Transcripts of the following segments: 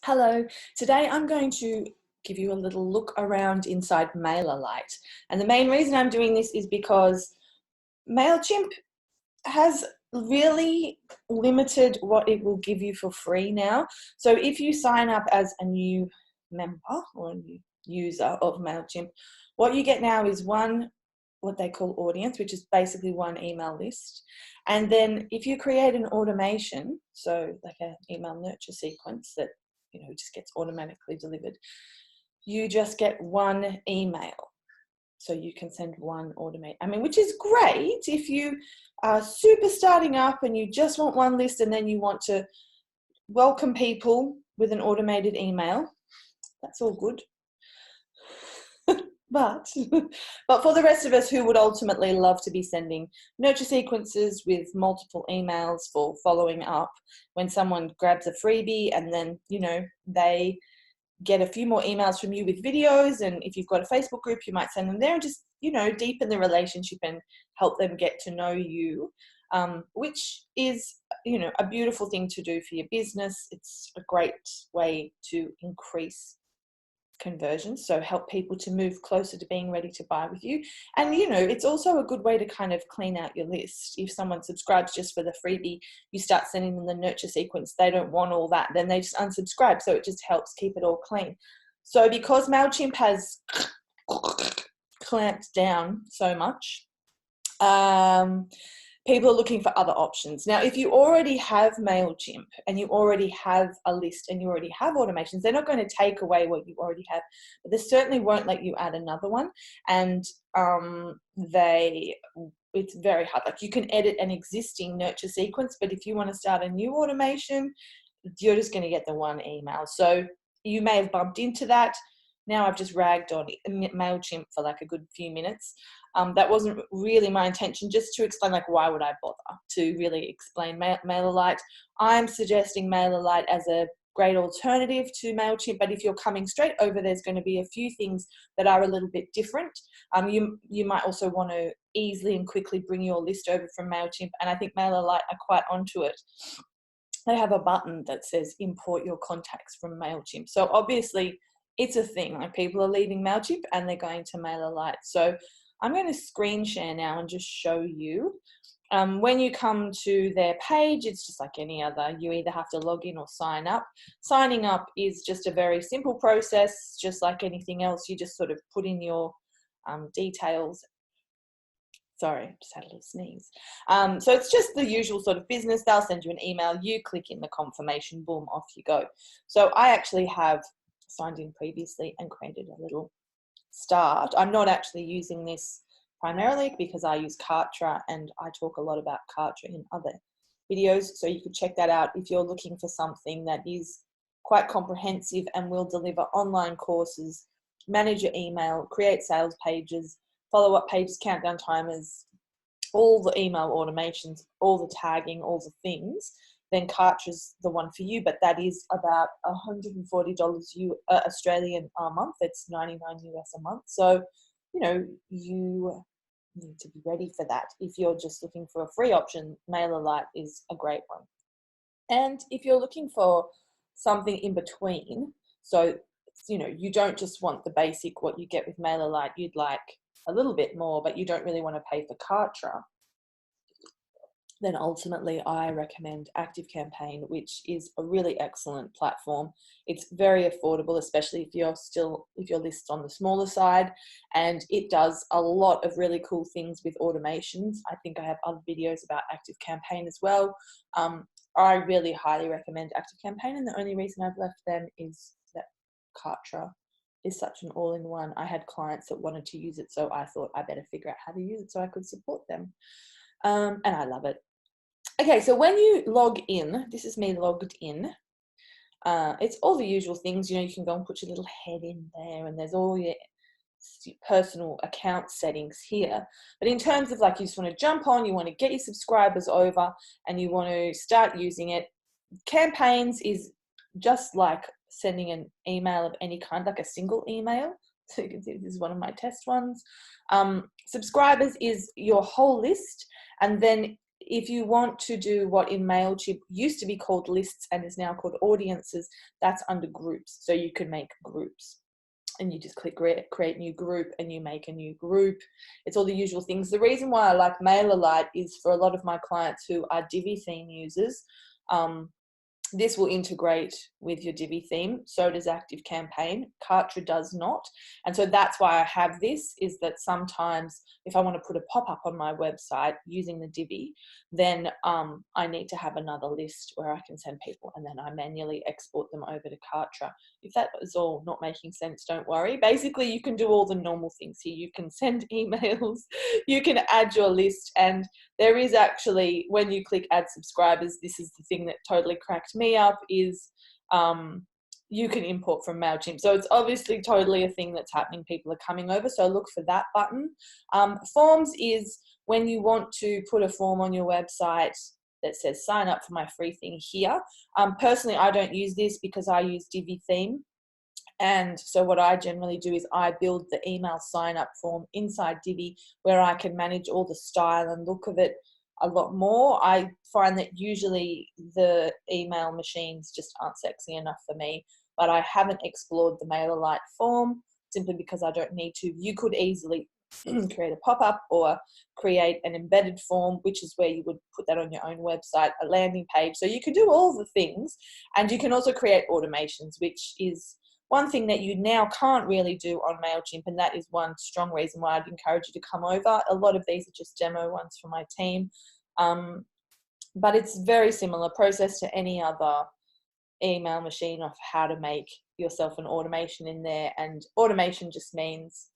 Hello, today I'm going to give you a little look around inside MailerLite. And the main reason I'm doing this is because MailChimp has really limited what it will give you for free now. So if you sign up as a new member or a new user of MailChimp, what you get now is what they call audience, which is basically one email list. And then if you create an automation, so like an email nurture sequence that just gets automatically delivered, you just get one email. So you can send one which is great if you are super starting up and you just want one list and then you want to welcome people with an automated email. That's all good. But for the rest of us who would ultimately love to be sending nurture sequences with multiple emails for following up when someone grabs a freebie and then, they get a few more emails from you with videos, and if you've got a Facebook group, you might send them there and just, deepen the relationship and help them get to know you, which is, a beautiful thing to do for your business. It's a great way to increase conversions, so help people to move closer to being ready to buy with you. And it's also a good way to kind of clean out your list. If someone subscribes just for the freebie, you start sending them the nurture sequence, they don't want all that, then they just unsubscribe. So it just helps keep it all clean. So because MailChimp has clamped down so much, people are looking for other options. Now, if you already have MailChimp and you already have a list and you already have automations, they're not going to take away what you already have, but they certainly won't let you add another one. And it's very hard. Like, you can edit an existing nurture sequence, but if you want to start a new automation, you're just going to get the one email. So you may have bumped into that. Now I've just ragged on MailChimp for like a good few minutes. That wasn't really my intention, just to explain, like, why would I bother to really explain MailerLite. I'm suggesting MailerLite as a great alternative to MailChimp, but if you're coming straight over, there's going to be a few things that are a little bit different. You might also want to easily and quickly bring your list over from MailChimp, and I think MailerLite are quite onto it. They have a button that says import your contacts from MailChimp. So obviously it's a thing, like, people are leaving MailChimp and they're going to MailerLite. So I'm going to screen share now and just show you. When you come to their page, it's just like any other. You either have to log in or sign up. Signing up is just a very simple process, just like anything else. You just sort of put in your details. Sorry, just had a little sneeze. So it's just the usual sort of business. They'll send you an email, you click in the confirmation, boom, off you go. So I actually have signed in previously and created a little start. I'm not actually using this primarily because I use Kartra, and I talk a lot about Kartra in other videos. So you could check that out if you're looking for something that is quite comprehensive and will deliver online courses, manage your email, create sales pages, follow-up pages, countdown timers, all the email automations, all the tagging, all the things, then Kartra's the one for you. But that is about $140 Australian a month. It's 99 US a month. So, you need to be ready for that. If you're just looking for a free option, MailerLite is a great one. And if you're looking for something in between, so, you don't just want the basic, what you get with MailerLite, you'd like a little bit more, but you don't really want to pay for Kartra, then ultimately I recommend ActiveCampaign, which is a really excellent platform. It's very affordable, especially if your list's on the smaller side, and it does a lot of really cool things with automations. I think I have other videos about ActiveCampaign as well. I really highly recommend ActiveCampaign, and the only reason I've left them is that Kartra is such an all-in-one. I had clients that wanted to use it, so I thought I better figure out how to use it so I could support them. And I love it. Okay, so when you log in, this is me logged in. It's all the usual things. You can go and put your little head in there, and there's all your personal account settings here. But in terms of, like, you just want to jump on, you want to get your subscribers over, and you want to start using it. Campaigns is just like sending an email of any kind, like a single email. So you can see this is one of my test ones. Subscribers is your whole list, and then If you want to do what in MailChimp used to be called lists and is now called audiences, that's under groups. So you can make groups. And you just click create new group and you make a new group. It's all the usual things. The reason why I like MailerLite is for a lot of my clients who are Divi theme users, this will integrate with your Divi theme. So does ActiveCampaign. Kartra does not. And so that's why I have this, is that sometimes if I want to put a pop-up on my website using the Divi, then I need to have another list where I can send people, and then I manually export them over to Kartra. If that is all not making sense, don't worry. Basically, you can do all the normal things here. You can send emails, you can add your list, and there is actually, when you click add subscribers, this is the thing that totally cracked me up, is you can import from MailChimp. So it's obviously totally a thing that's happening. People are coming over. So look for that button. Forms is when you want to put a form on your website that says sign up for my free thing here. Personally, I don't use this because I use Divi theme. And so what I generally do is I build the email sign up form inside Divi, where I can manage all the style and look of it a lot more. I find that usually the email machines just aren't sexy enough for me, but I haven't explored the MailerLite form simply because I don't need to. You could easily create a pop-up or create an embedded form, which is where you would put that on your own website, a landing page. So you can do all the things, and you can also create automations, which is one thing that you now can't really do on MailChimp, and that is one strong reason why I'd encourage you to come over. A lot of these are just demo ones for my team, but it's very similar process to any other email machine of how to make yourself an automation in there. And automation just means,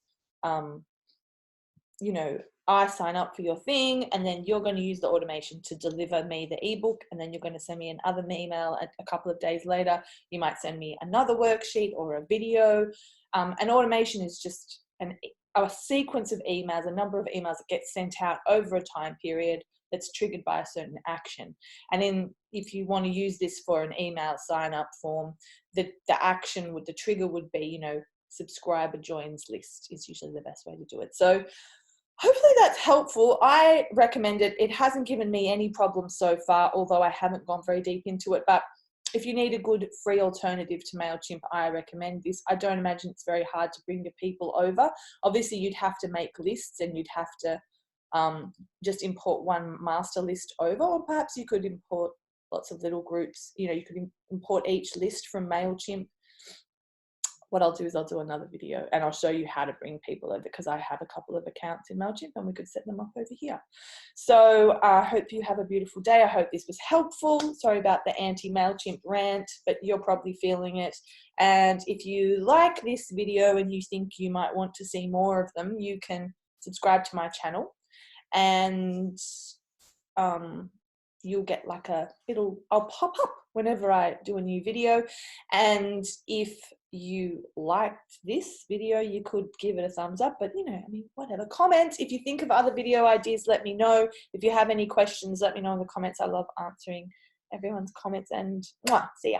you know, I sign up for your thing, and then you're going to use the automation to deliver me the ebook, and then you're going to send me another email a couple of days later. You might send me another worksheet or a video. An automation is just a sequence of emails, a number of emails that get sent out over a time period that's triggered by a certain action. And if you want to use this for an email sign up form, the action the trigger would be, you know, subscriber joins list is usually the best way to do it. So hopefully that's helpful. I recommend it. It hasn't given me any problems so far, although I haven't gone very deep into it. But if you need a good free alternative to MailChimp, I recommend this. I don't imagine it's very hard to bring your people over. Obviously, you'd have to make lists, and you'd have to just import one master list over, or perhaps you could import lots of little groups. You know, you could import each list from MailChimp. What I'll do is I'll do another video and I'll show you how to bring people over, because I have a couple of accounts in MailChimp and we could set them up over here. So I hope you have a beautiful day. I hope this was helpful. Sorry about the anti-MailChimp rant, but you're probably feeling it. And if you like this video and you think you might want to see more of them, you can subscribe to my channel, and you'll get like I'll pop up whenever I do a new video. And if you liked this video, you could give it a thumbs up, but you know, I mean, whatever. Comment if you think of other video ideas, let me know. If you have any questions, let me know in the comments. I love answering everyone's comments, and see ya.